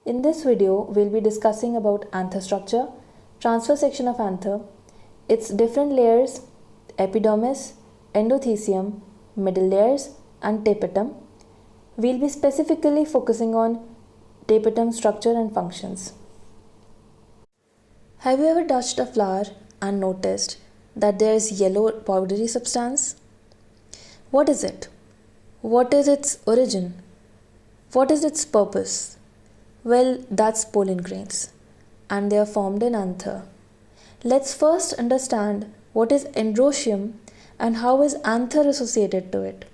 In this video, we'll be discussing about anther structure, transverse section of anther, its different layers, epidermis, endothecium, middle layers, and tapetum. We'll be specifically focusing on tapetum structure and functions. Have you ever touched a flower and noticed that there is yellow powdery substance? What is it? What is its origin? What is its purpose? Well, that's pollen grains, and they are formed in anther. Let's first understand what is androecium and how is anther associated to it.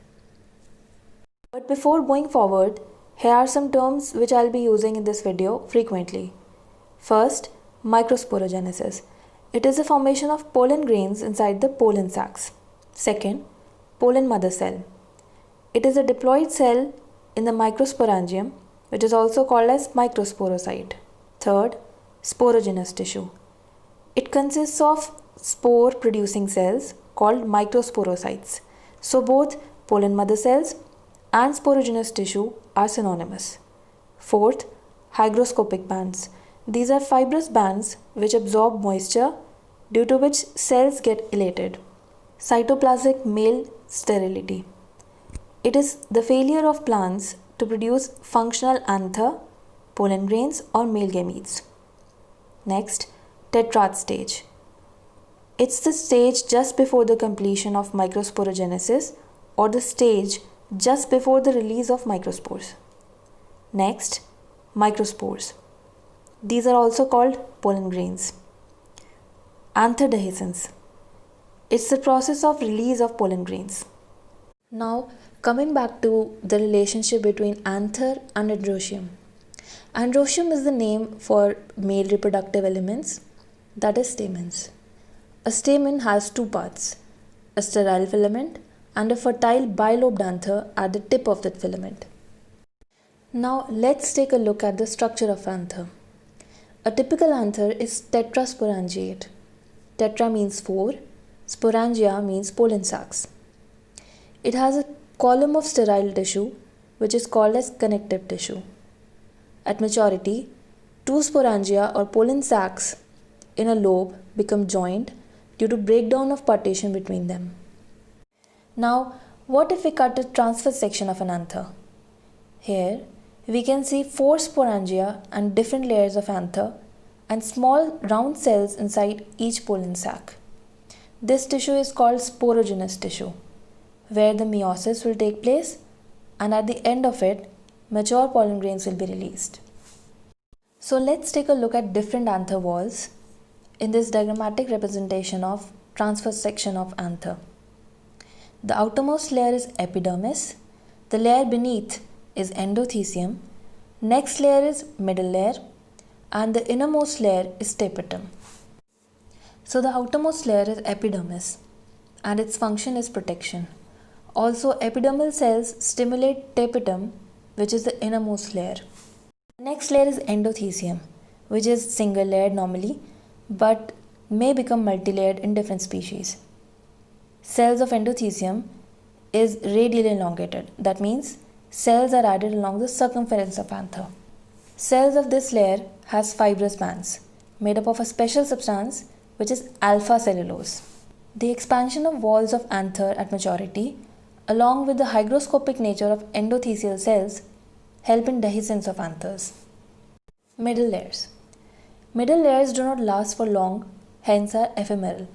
But before going forward, here are some terms which I'll be using in this video frequently. First, microsporogenesis. It is the formation of pollen grains inside the pollen sacs. Second, pollen mother cell. It is a diploid cell in the microsporangium, which is also called as microsporocyte. Third, sporogenous tissue. It consists of spore producing cells called microsporocytes. So both pollen mother cells and sporogenous tissue are synonymous. Fourth, hygroscopic bands. These are fibrous bands which absorb moisture, due to which cells get elated. Cytoplasmic male sterility. It is the failure of plants to produce functional anther, pollen grains, or male gametes. Next, tetrad stage. It's the stage just before the completion of microsporogenesis or the stage just before the release of microspores. Next, microspores. These are also called pollen grains. Anther dehiscence. It's the process of release of pollen grains. Now, coming back to the relationship between anther and androecium. Androecium is the name for male reproductive elements, that is stamens. A stamen has two parts, a sterile filament and a fertile bilobed anther at the tip of that filament. Now let's take a look at the structure of anther. A typical anther is tetrasporangiate. Tetra means four, sporangia means pollen sacs. It has a column of sterile tissue which is called as connective tissue. At maturity, two sporangia or pollen sacs in a lobe become joined due to breakdown of partition between them. Now, what if we cut the transverse section of an anther? Here, we can see four sporangia and different layers of anther and small round cells inside each pollen sac. This tissue is called sporogenous tissue, where the meiosis will take place, and at the end of it, mature pollen grains will be released. So let's take a look at different anther walls in this diagrammatic representation of transverse section of anther. The outermost layer is epidermis, the layer beneath is endothecium, next layer is middle layer, and the innermost layer is tapetum. So the outermost layer is epidermis, and its function is protection. Also, epidermal cells stimulate tapetum, which is the innermost layer. The next layer is endothecium, which is single layered normally, but may become multi-layered in different species. Cells of endothecium is radially elongated. That means cells are added along the circumference of anther. Cells of this layer has fibrous bands made up of a special substance which is alpha cellulose. The expansion of walls of anther at maturity along with the hygroscopic nature of endothelial cells help in dehiscence of anthers. Middle layers. Middle layers do not last for long, hence are ephemeral.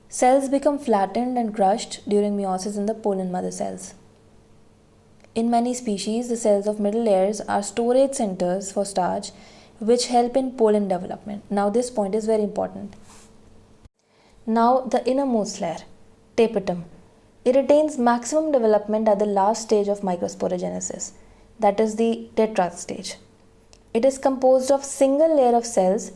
Cells become flattened and crushed during meiosis in the pollen mother cells. In many species, the cells of middle layers are storage centers for starch which help in pollen development. Now this point is very important. Now the innermost layer, tapetum. It attains maximum development at the last stage of microsporogenesis, that is the tetrad stage. It is composed of single layer of cells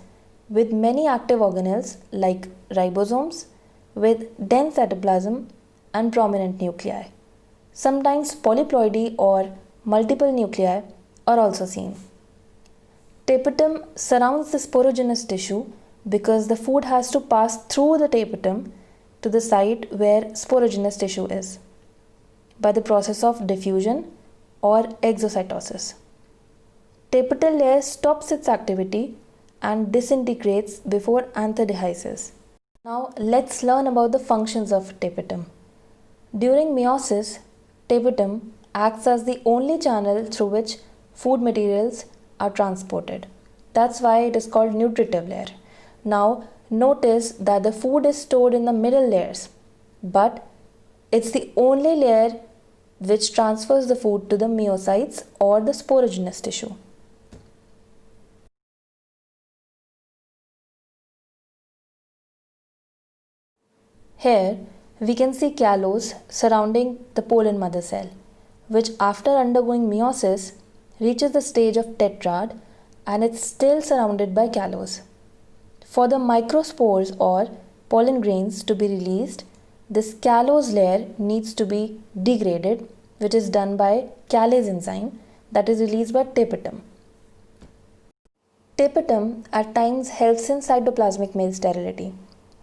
with many active organelles like ribosomes with dense cytoplasm and prominent nuclei. Sometimes polyploidy or multiple nuclei are also seen. Tapetum surrounds the sporogenous tissue because the food has to pass through the tapetum to the site where sporogenous tissue is by the process of diffusion or exocytosis. tapetal layer stops its activity and disintegrates before anthodiasis. Now let's learn about the functions of tapetum. During meiosis, tapetum acts as the only channel through which food materials are transported. That's why it is called nutritive layer. Now notice that the food is stored in the middle layers, but it's the only layer which transfers the food to the myocytes or the sporogenous tissue. Here we can see callus surrounding the pollen mother cell, which after undergoing meiosis reaches the stage of tetrad and it's still surrounded by callus. For the microspores or pollen grains to be released, this callose layer needs to be degraded, which is done by callase enzyme that is released by tapetum. Tapetum at times helps in cytoplasmic male sterility.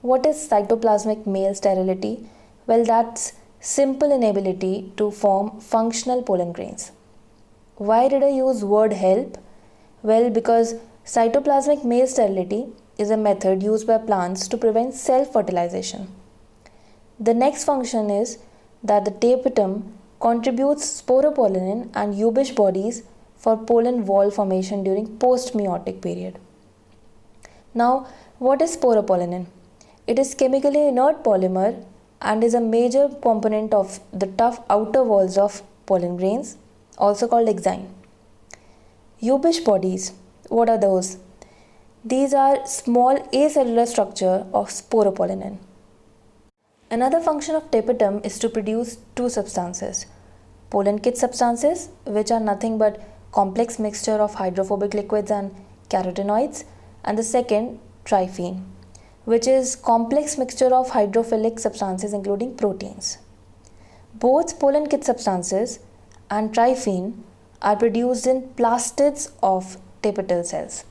What is cytoplasmic male sterility? Well, that's simple inability to form functional pollen grains. Why did I use word help? Well, because cytoplasmic male sterility is a method used by plants to prevent self-fertilization. The next function is that the tapetum contributes sporopollenin and Huebsch bodies for pollen wall formation during post-meiotic period. Now, what is sporopollenin? It is chemically inert polymer and is a major component of the tough outer walls of pollen grains, also called exine. Huebsch bodies, what are those? These are small acellular structure of sporopollenin. Another function of tapetum is to produce two substances. Pollen kit substances, which are nothing but complex mixture of hydrophobic liquids and carotenoids, and the second, tryphene, which is complex mixture of hydrophilic substances including proteins. Both pollen kit substances and tryphene are produced in plastids of tapetal cells.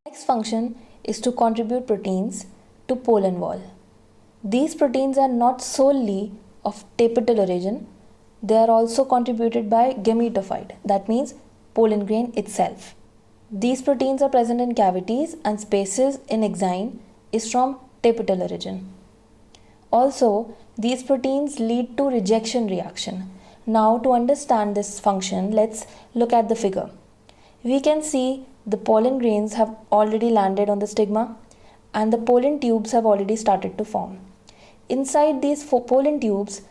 Next function is to contribute proteins to pollen wall. These proteins are not solely of tapetal origin, they are also contributed by gametophyte, that means pollen grain itself. These proteins are present in cavities and spaces in exine is from tapetal origin. Also, these proteins lead to rejection reaction. Now, to understand this function, let's look at the figure. We can see the pollen grains have already landed on the stigma and the pollen tubes have already started to form. Inside these pollen tubes,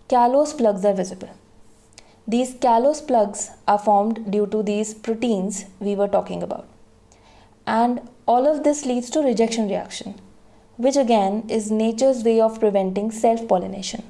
callose plugs are visible. These callose plugs are formed due to these proteins we were talking about. And all of this leads to rejection reaction, which again is nature's way of preventing self-pollination.